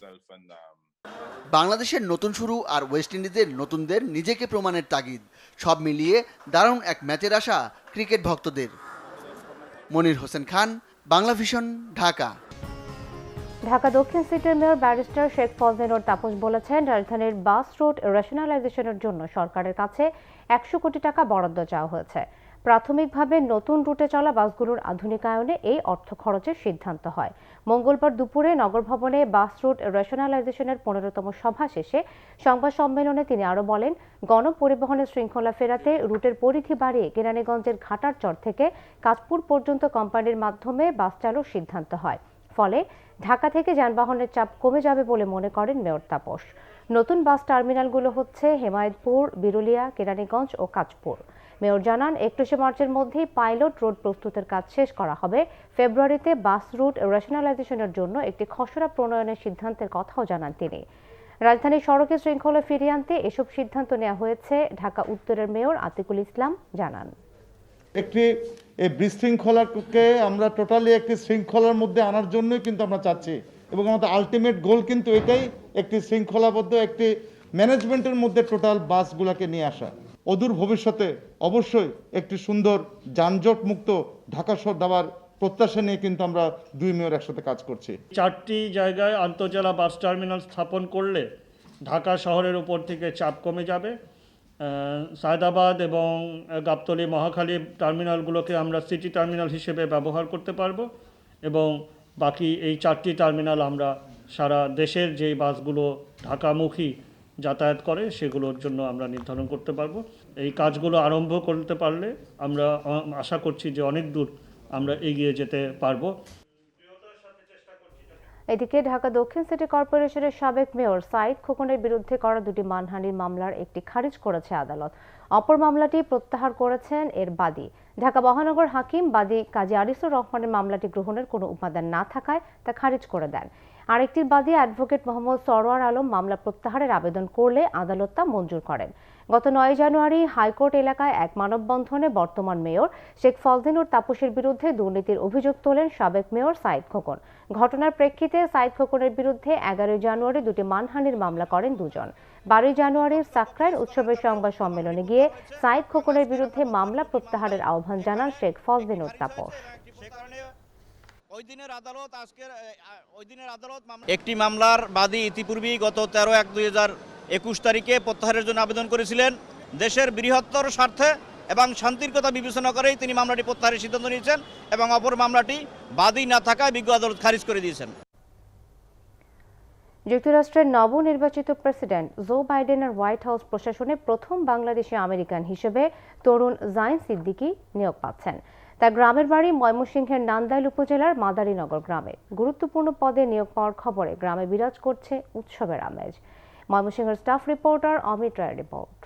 বাংলাদেশের নতুন শুরু আর ওয়েস্ট ইন্ডিজের নতুনদের নিজেকে প্রমাণের তাগিদ, সব মিলিয়ে দারুণ এক ম্যাচের আশা ক্রিকেট ভক্তদের। মনির হোসেন খান, বাংলা ভিশন, ঢাকা। ঢাকা দক্ষিণ সিটির মেয়র ব্যারিস্টার শেখ ফজলে তাপস বলেছেন, রাজধানীর বাস রুট রেশনালাইজেশনের জন্য সরকারের কাছে 100 কোটি টাকা বরাদ্দ চাওয়া হয়েছে। প্রাথমিকভাবে নতুন রুটে চলা বাসগুলোর আধুনিকায়নে এই অর্থ খরচের সিদ্ধান্ত হয়। মঙ্গলবার দুপুরে নগর ভবনে বাস রুট রেশনালাইজেশনের 15তম সভা শেষে সংবাদ সম্মেলনে তিনি আরও বলেন, গণপরিবহনের শৃঙ্খলা ফেরাতে রুটের পরিধি বাড়িয়ে কেরানীগঞ্জের ঘাটারচর থেকে কাঁচপুর পর্যন্ত কোম্পানির মাধ্যমে বাস চালুর সিদ্ধান্ত হয়। ফলে ঢাকা থেকে যানবাহনের চাপ কমে যাবে বলে মনে করেন মেয়র তাপস। নতুন বাস টার্মিনালগুলো হচ্ছে হেমায়েতপুর, বিরুলিয়া, কেরানীগঞ্জ ও কাঁচপুর। মেয়র জানান, 31 মার্চের মধ্যেই পাইলট রোড প্রস্তুতের কাজ শেষ করা হবে। ফেব্রুয়ারিতে বাস রুট রেশনালাইজেশনের জন্য একটি খসড়া প্রণয়নের সিদ্ধান্তের কথাও জানান তিনি। রাজধানীর সড়কে শৃঙ্খলা ফিরিয়ে আনতে এসব সিদ্ধান্ত নেওয়া হয়েছে, ঢাকা উত্তরের মেয়র আতিকুল ইসলাম জানান। একটি এই বিশৃঙ্খলাকে আমরা টোটালি একটি শৃঙ্খলার মধ্যে আনার জন্যই কিন্তু আমরা চাচ্ছি, এবং আমাদের আলটিমেট গোল কিন্তু এটাই, একটি শৃঙ্খলাবদ্ধ একটি ম্যানেজমেন্টের মধ্যে টোটাল বাসগুলোকে নিয়ে আসা। অদূর ভবিষ্যতে অবশ্যই একটি সুন্দর যানজট মুক্ত ঢাকা শহর দেওয়ার প্রত্যাশা নিয়ে কিন্তু আমরা দুই মেয়র একসাথে কাজ করছি। 4টি জায়গায় আন্তঃজেলা বাস টার্মিনাল স্থাপন করলে ঢাকা শহরের উপর থেকে চাপ কমে যাবে। সায়দাবাদ এবং গাবতলী, মহাখালী টার্মিনালগুলোকে আমরা সিটি টার্মিনাল হিসেবে ব্যবহার করতে পারবো, এবং বাকি এই 4টি টার্মিনাল আমরা সারা দেশের যেই বাসগুলো ঢাকামুখী যাতায়াত করে সেগুলোর জন্য আমরা নির্ধারণ করতে পারবো। এই কাজগুলো আরম্ভ করতে পারলে আমরা আশা করছি যে অনেক দূর আমরা এগিয়ে যেতে পারবো। এদিকে ঢাকা দক্ষিণ সিটি কর্পোরেশনের সাবেক মেয়র সাইদ খোকনের বিরুদ্ধে করা 2টি মানহানির মামলার একটি খারিজ করেছে আদালত। অপর মামলাটি প্রত্যাহার করেছেন এর বাদী। ঢাকা মহানগর হাকিম বাদী কাজী আনিসুর রহমানের মামলাটি গ্রহণের কোনো উপাদান না থাকায় তা খারিজ করে দেন। আরেকটির বাদী অ্যাডভোকেট মোহাম্মদ সরওয়ার আলম মামলা প্রত্যাহারের আবেদন করলে আদালত তা মঞ্জুর করেন। গত 9 জানুয়ারি হাইকোর্ট এলাকায় এক মানববন্ধনে বর্তমান মেয়র শেখ ফজলিনুর তাপসের বিরুদ্ধে দুর্নীতির অভিযোগ তোলেন সাবেক মেয়র সাইদ খোকন। ঘটনার প্রেক্ষিতে সাইদ খোকনের বিরুদ্ধে 11 জানুয়ারি দুটি মানহানির মামলা করেন দুজন। 12 জানুয়ারির সাকরাইল উৎসবের সংবাদ সম্মেলনে গিয়ে সাইদ খোকনের বিরুদ্ধে মামলা প্রত্যাহারের আহ্বান জানান শেখ ফজলিনুর তাপস। একটি মামলার বাদী ইতিপূর্বেই গত 13/1/2021 তারিখে প্রত্যাহারের জন্য আবেদন করেছিলেন। দেশের বৃহত্তর স্বার্থে এবং শান্তির কথা বিবেচনা করেই তিনি মামলাটি প্রত্যাহারের সিদ্ধান্ত নিয়েছেন এবং অপর মামলাটি বাদী না থাকায় বিজ্ঞ আদালত খারিজ করে দিয়েছেন। যুক্তরাষ্ট্রের নবনির্বাচিত প্রেসিডেন্ট জো বাইডেনের হোয়াইট হাউস প্রশাসনে প্রথম বাংলাদেশি আমেরিকান হিসেবে তরুণ জাইন সিদ্দিকী নিয়োগ পাচ্ছেন। তার গ্রামের বাড়ি ময়মনসিংহের নান্দাইল উপজেলার মাদারীনগর গ্রামে। গুরুত্বপূর্ণ পদে নিয়োগ পাওয়ার খবরে গ্রামে বিরাজ করছে উৎসবের আমেজ। ময়মনসিংহের স্টাফ রিপোর্টার অমিত রায়ের রিপোর্ট।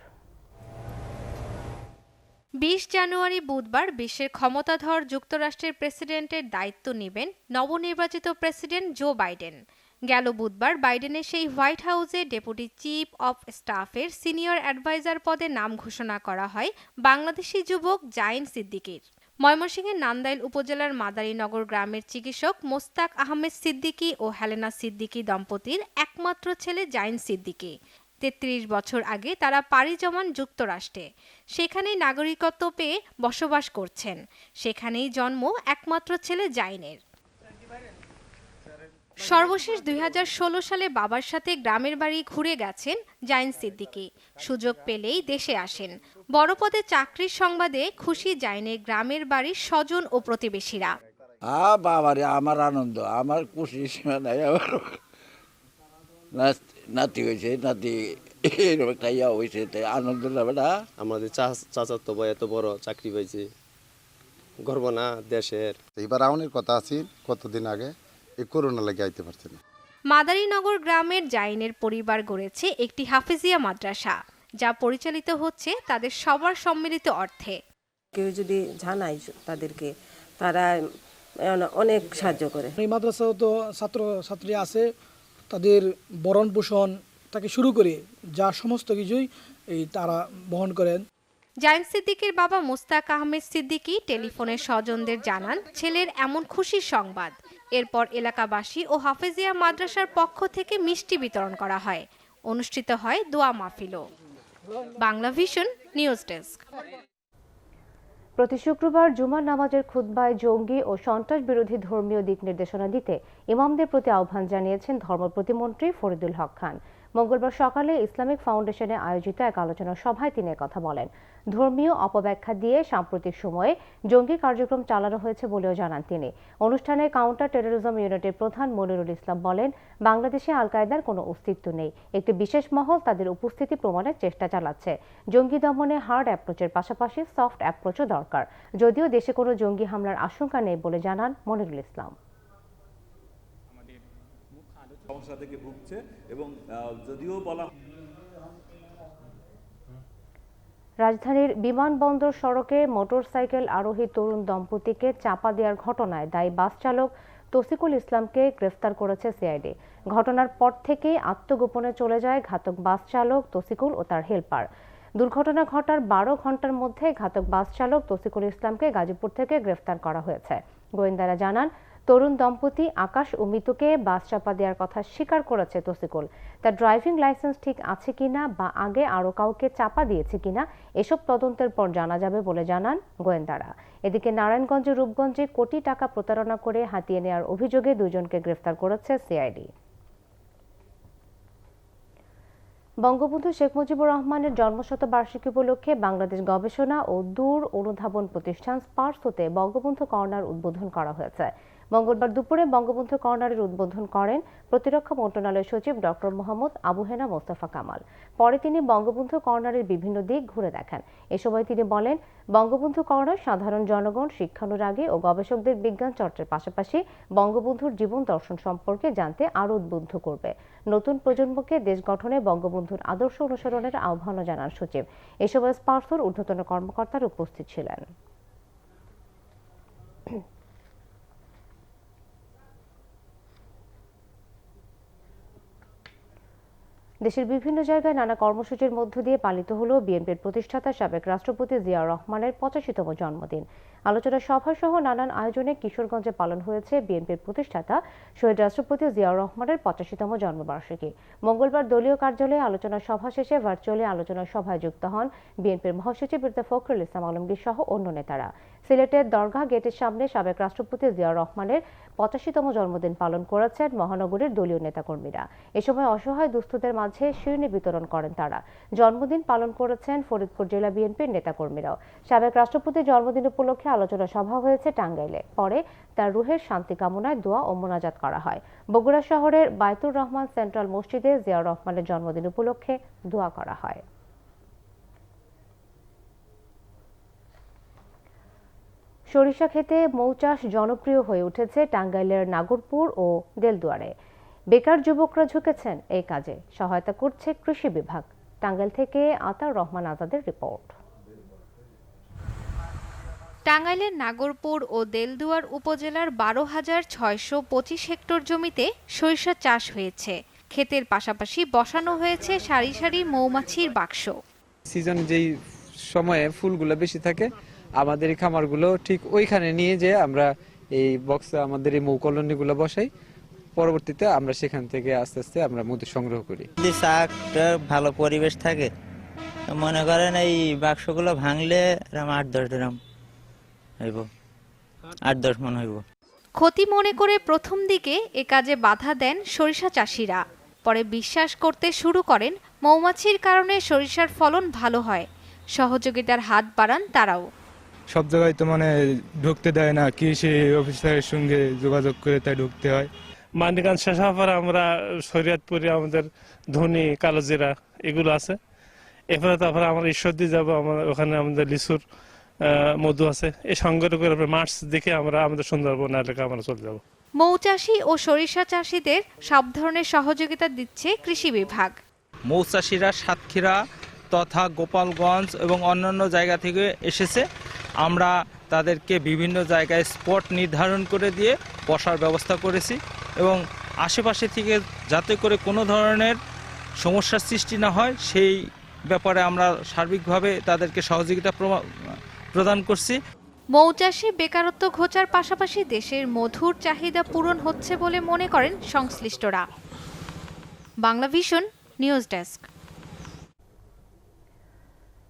20 জানুয়ারি বুধবার বিশ্বের ক্ষমতাধর যুক্তরাষ্ট্রের প্রেসিডেন্টের দায়িত্ব নেবেন নবনির্বাচিত প্রেসিডেন্ট জো বাইডেন। গেল বুধবার বাইডেনের সেই হোয়াইট হাউসে ডেপুটি চিফ অব স্টাফের সিনিয়র অ্যাডভাইজার পদে নাম ঘোষণা করা হয় বাংলাদেশি যুবক জাইন সিদ্দিকীর। ময়মনসিংহের নান্দাইল উপজেলার মাদারীনগর গ্রামের চিকিৎসক মোস্তাক আহমেদ সিদ্দিকী ও হেলেনা সিদ্দিকী দম্পতির একমাত্র ছেলে জাইন সিদ্দিকী। 33 বছর আগে তারা পাড়ি জমান যুক্তরাষ্ট্রে। সেখানেই নাগরিকত্ব পেয়ে বসবাস করছেন। সেখানেই জন্ম একমাত্র ছেলে জাইনের। সর্বশেষ 2016 সালে বাবার সাথে গ্রামের বাড়ি ঘুরে গেছেন জাইন সিদ্দিকী। সুযোগ পেলেই দেশে আসেন। বড় পদে চাকরির সংবাদে খুশি জাইনের গ্রামের বাড়ির স্বজন ও প্রতিবেশীরা। বাবারে আমার আনন্দ, আমার খুশি সীমা নাই। নাতি হয়েছে, নাতি এরকম একটা ইয়া হয়েছে, তাই আনন্দ না বেটা। আমাদের চাচাতো ভাই এত বড় চাকরি পাইছে, গর্ব না দেশের। এবার আউনের কথা আছি কতদিন আগে, এই করোনা লাগে আইতে পারছে না। মাদারীনগর গ্রামের জাইনের পরিবার গড়েছে একটি হাফেজিয়া মাদ্রাসা, যা পরিচালিত হচ্ছে তাদের সবার সম্মিলিত অর্থে। কেউ যদি জানায় তাদেরকে, তারা অনেক সাহায্য করে। এই মাদ্রাসাও তো ছাত্র ছাত্রী আছে, তাদের বরণ পোষণ থেকে শুরু করে যা সমস্ত কিছুই তারা বহন করেন। জাইন সিদ্দিকীর বাবা মোস্তাক আহমেদ সিদ্দিকী টেলিফোনে স্বজনদের জানান ছেলের এমন খুশির সংবাদ। এরপর এলাকাবাসী ও হাফেজিয়া মাদ্রাসার পক্ষ থেকে মিষ্টি বিতরণ করা হয়। অনুষ্ঠিত হয় দোয়া মাহফিলও। Bangla vision news desk. প্রতি শুক্রবার জুমার নামাজের খুতবায় জঙ্গি ও সন্ত্রাস বিরোধী ধর্মীয় দিক নির্দেশনা দিতে ইমামদের প্রতি আহ্বান জানিয়েছেন ধর্ম প্রতিমন্ত্রী ফরিদুল হক খান। মঙ্গলবার সকালে ইসলামিক ফাউন্ডেশনে আয়োজিত এক আলোচনা সভায় তিনি কথা বলেন। ধর্মীয় অপব্যাখ্যা দিয়ে সাম্প্রতিক সময়ে জঙ্গি কার্যক্রম চালানো হয়েছে বলেও জানান তিনি। অনুষ্ঠানে কাউন্টার টেরোরিজম ইউনিটের প্রধান মনিরুল ইসলাম বলেন, বাংলাদেশে আল কায়েদার কোনো অস্তিত্ব নেই। একটি বিশেষ মহল তাদের উপস্থিতি প্রমাণের চেষ্টা চালাচ্ছে। জঙ্গি দমনে হার্ড অ্যাপ্রোচের পাশাপাশি সফট অ্যাপ্রোচও দরকার। যদিও দেশে কোনো জঙ্গি হামলার আশঙ্কা নেই বলে জানান মনিরুল ইসলাম। সমস্যা থেকে ভুগছে এবং যদিও বলা রাজধানীর বিমানবন্দর সড়কে মোটরসাইকেল আরোহী তরুণ দম্পতিকে চাপা দেওয়ার ঘটনায় দায়ী বাস চালক তৌসিকুল ইসলামকে গ্রেফতার করেছে সিআইডি। ঘটনার পর থেকেই আত্মগোপনে চলে যায় ঘাতক বাস চালক তৌসিকুল ও তার হেলপার। দুর্ঘটনা ঘটার 12 ঘন্টার মধ্যে ঘাতক বাস চালক তৌসিকুল ইসলামকে গাজীপুর থেকে গ্রেফতার করা হয়েছে। গোয়েন্দারা জানান, তরুণ দম্পতি আকাশ ও মিতুকে বাস চাপা দেওয়ার কথা স্বীকার করেছে তৌসিকুল। তার ড্রাইভিং লাইসেন্স ঠিক আছে কিনা বা আগে আরও কাউকে চাপা দিয়েছে কিনা এসব তদন্তের পর জানা যাবে বলে জানান গোয়েন্দারা। এদিকে নারায়ণগঞ্জের রূপগঞ্জে কোটি টাকা প্রতারণা করে হাতিয়ে নেওয়ার অভিযোগে দুজনকে গ্রেফতার করেছে সিআইডি। বঙ্গবন্ধু শেখ মুজিবুর রহমানের জন্মশতবার্ষিকী উপলক্ষে বাংলাদেশ গবেষণা ও দূর অনুধাবন প্রতিষ্ঠান স্পার্সোতে বঙ্গবন্ধু কর্নার উদ্বোধন করা হয়েছে। মঙ্গলবার দুপুরে বঙ্গবন্ধু কর্নারের উদ্বোধন করেন প্রতিরক্ষা মন্ত্রণালয় সচিব ডক্টর মোহাম্মদ আবু হেনা মোস্তফা কামাল। পরে তিনি বঙ্গবন্ধু কর্নারের বিভিন্ন দিক ঘুরে দেখেন। এ সময় তিনি বলেন, বঙ্গবন্ধু কর্নার সাধারণ জনগণ, শিক্ষানুরাগী ও গবেষকদের বিজ্ঞান চর্চার পাশাপাশি বঙ্গবন্ধুর জীবন দর্শন সম্পর্কে জানতে আরও উদ্বুদ্ধ করবে। নতুন প্রজন্মকে দেশ গঠনে বঙ্গবন্ধুর আদর্শ অনুসরণের আহ্বানও জানান সচিব। এ সময় স্পার্সোর ঊর্ধ্বতন কর্মকর্তারা উপস্থিত ছিলেন। দেশের বিভিন্ন জায়গায় নানা কর্মসূচির মধ্য দিয়ে পালিত হলো বিএনপির প্রতিষ্ঠাতা সাবেক রাষ্ট্রপতি জিয়াউর রহমানের 85তম জন্মদিন। আলোচনা সভা সহ নানান আয়োজনে কিশোরগঞ্জে পালন হয়েছে বিএনপির প্রতিষ্ঠাতা শহীদ রাষ্ট্রপতি জিয়াউর রহমানের 85তম জন্মবার্ষিকী। মঙ্গলবার দলীয় কার্যালয়ে আলোচনা সভা শেষে ভার্চুয়ালি আলোচনা সভায় যুক্ত হন বিএনপির মহাসচিব মির্জা ফখরুল ইসলাম আলমগীর সহ অন্য নেতারা। সিলেটের দরগাহ গেটের সামনে সাবেক রাষ্ট্রপতি জিয়াউর রহমানের 85তম জন্মদিন পালন করেছেন মহানগরীর দলীয় নেতাকর্মীরা। এ সময় অসহায় দুস্থদের মাঝে শিরনি বিতরণ করেন তারা। জন্মদিন পালন করেছেন ফরিদপুর জেলা বিএনপির নেতাকর্মীরাও। সাবেক রাষ্ট্রপতির জন্মদিন উপলক্ষে আলোচনা সভা হয়েছে টাঙ্গাইলে। পরে তার রুহের শান্তি কামনায় দোয়া ও মোনাজাত করা হয়। বগুড়া শহরের বায়তুর রহমান সেন্ট্রাল মসজিদে জিয়াউর রহমানের জন্মদিন উপলক্ষে দোয়া করা হয়। সরিষা ক্ষেতে মৌচাষ জনপ্রিয় হয়ে উঠেছে টাঙ্গাইলের নাগরপুর ও দেলদুয়ারে। বেকার যুবকরা ঝুঁকেছেন এই কাজে, সহায়তা করছে কৃষি বিভাগ। টাঙ্গাইল থেকে আতার রহমান আজাদের রিপোর্ট। টাঙ্গাইলের নাগরপুর ও দেলদুয়ার উপজেলার 12,625 হেক্টর জমিতে সরিষা চাষ হয়েছে। ক্ষেতের পাশাপাশি বসানো হয়েছে সারি সারি মৌমাছির বাক্স। সিজন যেই সময়ে ফুলগুলো বেশি থাকে, আমাদের এই খামারগুলো ঠিক ওইখানে নিয়ে যে আমরা এই বক্সে আমাদের এই মৌ কলোনিগুলো বসাই। পরবর্তীতে আমরা সেখান থেকে আস্তে আস্তে আমরা মধু সংগ্রহ করি। ভালো পরিবেশ থাকে, মনে করেন এই বাক্সগুলো ভাঙলে 8-10 গ্রাম হইব, 8-10 মন হইব। ক্ষতি মনে করে প্রথম দিকে এ কাজে বাধা দেন সরিষা চাষিরা। পরে বিশ্বাস করতে শুরু করেন মৌমাছির কারণে সরিষার ফলন ভালো হয়। সহযোগিতার হাত বাড়ান তারাও। সব জায়গায় তো ঢুকতে দেয় না, কৃষি অফিসারের সঙ্গে যোগাযোগ করে তাই ঢুকতে হয়। মানিকগঞ্জ শেষ হওয়ার পরে আমরা শরীয়তপুরে আমাদের ধনী কালোজিরা এগুলো আছে। এরপরে তারপরে আমরা ঈশ্বরদী যাবো, ওখানে আমাদের লিচুর মধু আছে। এই সংগ্রহ করে মার্চ দেখে আমরা আমাদের সুন্দরবন এলাকা আমরা চলে যাবো। মৌচাষী ও সরিষা চাষীদের সব ধরনের সহযোগিতা দিচ্ছে কৃষি বিভাগ। মৌচাষীরা সাতক্ষীরা তথা গোপালগঞ্জ এবং অন্যান্য জায়গা থেকে এসেছে। আমরা তাদেরকে বিভিন্ন জায়গায় স্পট নির্ধারণ করে দিয়ে বসার ব্যবস্থা করেছি এবং আশেপাশে থেকে যাতে করে কোনো ধরনের সমস্যার সৃষ্টি না হয় সেই ব্যাপারে আমরা সার্বিকভাবে তাদেরকে সহযোগিতা প্রদান করছি। মৌচাষী বেকারত্ব ঘোচার পাশাপাশি দেশের মধুর চাহিদা পূরণ হচ্ছে বলে মনে করেন সংশ্লিষ্টরা। Bangla vision news desk.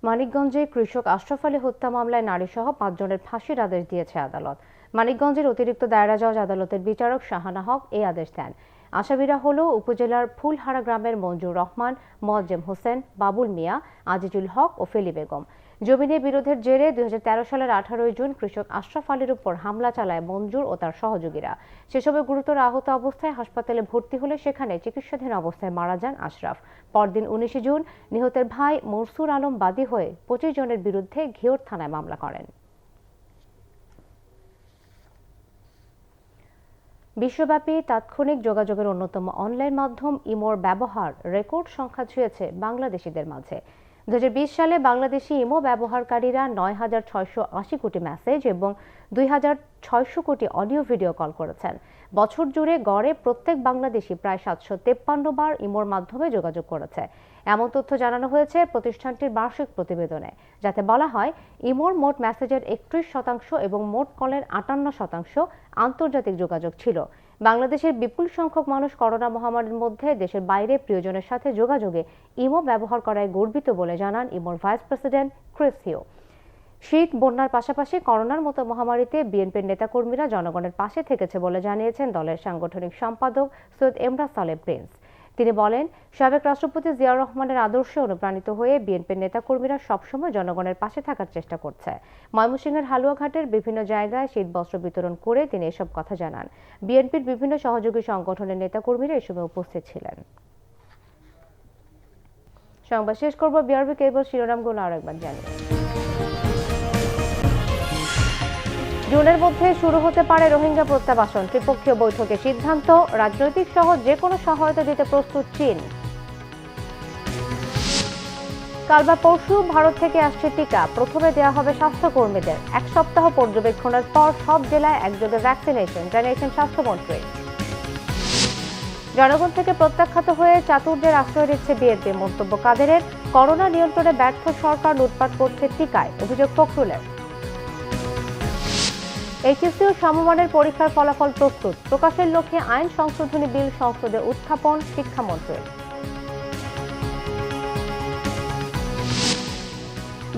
মানিকগঞ্জে কৃষক আশরাফ আলী হত্যা মামলায় নারীসহ 5 জনের ফাঁসির আদেশ দিয়েছে আদালত। মানিকগঞ্জের অতিরিক্ত দায়রা জজ আদালতের বিচারক শাহানা হক এই আদেশ দেন। আসামিরা হল উপজেলার ফুলহারা গ্রামের মঞ্জুর রহমান, মোয়াজ্জেম হোসেন, বাবুল মিয়া, আজিজুল হক ও ফেলি বেগম। জমি নিয়ে বিরোধের জেরে 2013 সালের 18 জুন কৃষক আশরাফ আলীর উপর হামলা চালায় মঞ্জুর ও তার সহযোগীরা। সেসবে গুরুতর আহত অবস্থায় হাসপাতালে ভর্তি হলে সেখানে চিকিৎসাধীন অবস্থায় মারা যান আশরাফ। পরদিন 19 জুন নিহতের ভাই মরসুর আলম বাদী হয়ে 25 জনের বিরুদ্ধে ঘিওর থানায় মামলা করেন। বিশ্বব্যাপী তাৎক্ষণিক যোগাযোগের অন্যতম অনলাইন মাধ্যম ইমোর ব্যবহার রেকর্ড সংখ্যা ছুঁয়েছে বাংলাদেশিদের মাঝে। 2020 সালে বাংলাদেশি ইমো ব্যবহারকারীরা 9,680 কোটি মেসেজ এবং 2,600 কোটি অডিও ভিডিও কল করেছেন। বছর জুড়ে গড়ে প্রত্যেক বাংলাদেশি প্রায় 753 বার ইমোর মাধ্যমে যোগাযোগ করেছে। এমন তথ্য জানানো হয়েছে প্রতিষ্ঠানটির বার্ষিক প্রতিবেদনে, যাতে বলা হয় ইমোর মোট মেসেজের 31% এবং মোট কলের 58% আন্তর্জাতিক যোগাযোগ ছিল। বাংলাদেশের বিপুল সংখ্যক মানুষ করোনা মহামারীর মধ্যে দেশের বাইরে প্রিয়জনের সাথে যোগাযোগে ইমো ব্যবহার করায় গর্বিত বলে জানান ইমোর ভাইস প্রেসিডেন্ট ক্রিস হিও। শীত, বন্যার পাশাপাশি করোনার মতো মহামারীতে বিএনপির নেতাকর্মীরা জনগণের পাশে থেকেছে বলে জানিয়েছেন দলের সাংগঠনিক সম্পাদক সৈয়দ এমরাজ সালেহ প্রিন্স। তিনি বলেন, সাবেক রাষ্ট্রপতি জিয়াউর রহমানের আদর্শে অনুপ্রাণিত হয়ে বিএনপির নেতাকর্মীরা সবসময় জনগণের পাশে থাকার চেষ্টা করছে। ময়মনসিংহের হালুয়াঘাটের বিভিন্ন জায়গায় শীতবস্ত্র বিতরণ করে তিনি এসব কথা জানান। বিএনপির বিভিন্ন সহযোগী সংগঠনের নেতাকর্মীরা এ সময় উপস্থিত ছিলেন। সংবাদ শেষ করব বিআরবি কেবল শিরোনামগুলো আরেকবার জানিয়ে। জুনের মধ্যে শুরু হতে পারে রোহিঙ্গা প্রত্যাবাসন, ত্রিপক্ষীয় বৈঠকে সিদ্ধান্ত। রাজনৈতিক সহ যে কোনো সহায়তা দিতে প্রস্তুত চীন। কাল বা পরশু ভারত থেকে আসছে টিকা, প্রথমে দেওয়া হবে স্বাস্থ্যকর্মীদের। 1 সপ্তাহ পর্যবেক্ষণের পর সব জেলায় একযোগে ভ্যাকসিনেশন, জানিয়েছেন স্বাস্থ্যমন্ত্রী। জনগণ থেকে প্রত্যাখ্যাত হয়ে চাতুরদের আশ্রয় দিচ্ছে বিএনপি। মন্তব্য কাদেরের। করোনা নিয়ন্ত্রণে ব্যর্থ সরকার লুটপাট করছে টিকায়, অভিযোগ ফখরুলের। এইচএসসি ও সমমানের পরীক্ষার ফলাফল প্রস্তুত, প্রকাশের লক্ষ্যে আইন সংশোধনী বিল সংসদে উত্থাপন শিক্ষামন্ত্রীর।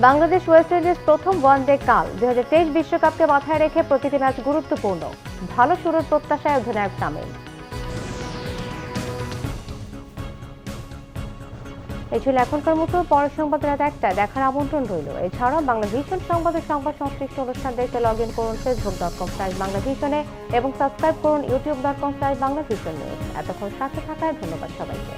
বাংলাদেশ ওয়েস্ট ইন্ডিজ প্রথম ওয়ানডে কাল। 2023 বিশ্বকাপকে মাথায় রেখে প্রতিটি ম্যাচ গুরুত্বপূর্ণ, ভালো শুরুর প্রত্যাশায় অধিনায়ক তামিম। এই ছিল এখনকার মতো। পরের সংবাদ রাত 1টায় দেখার আমন্ত্রণ রইল। এছাড়াও বাংলা ভিশন সংবাদের সংবাদ সংশ্লিষ্ট অনুষ্ঠান দেখতে লগ ইন করুন facebook.com/বাংলাভিশনে এবং সাবস্ক্রাইব করুন youtube.com/বাংলাভিশন নিউজ। এতক্ষণ সাথে থাকায় ধন্যবাদ সবাইকে।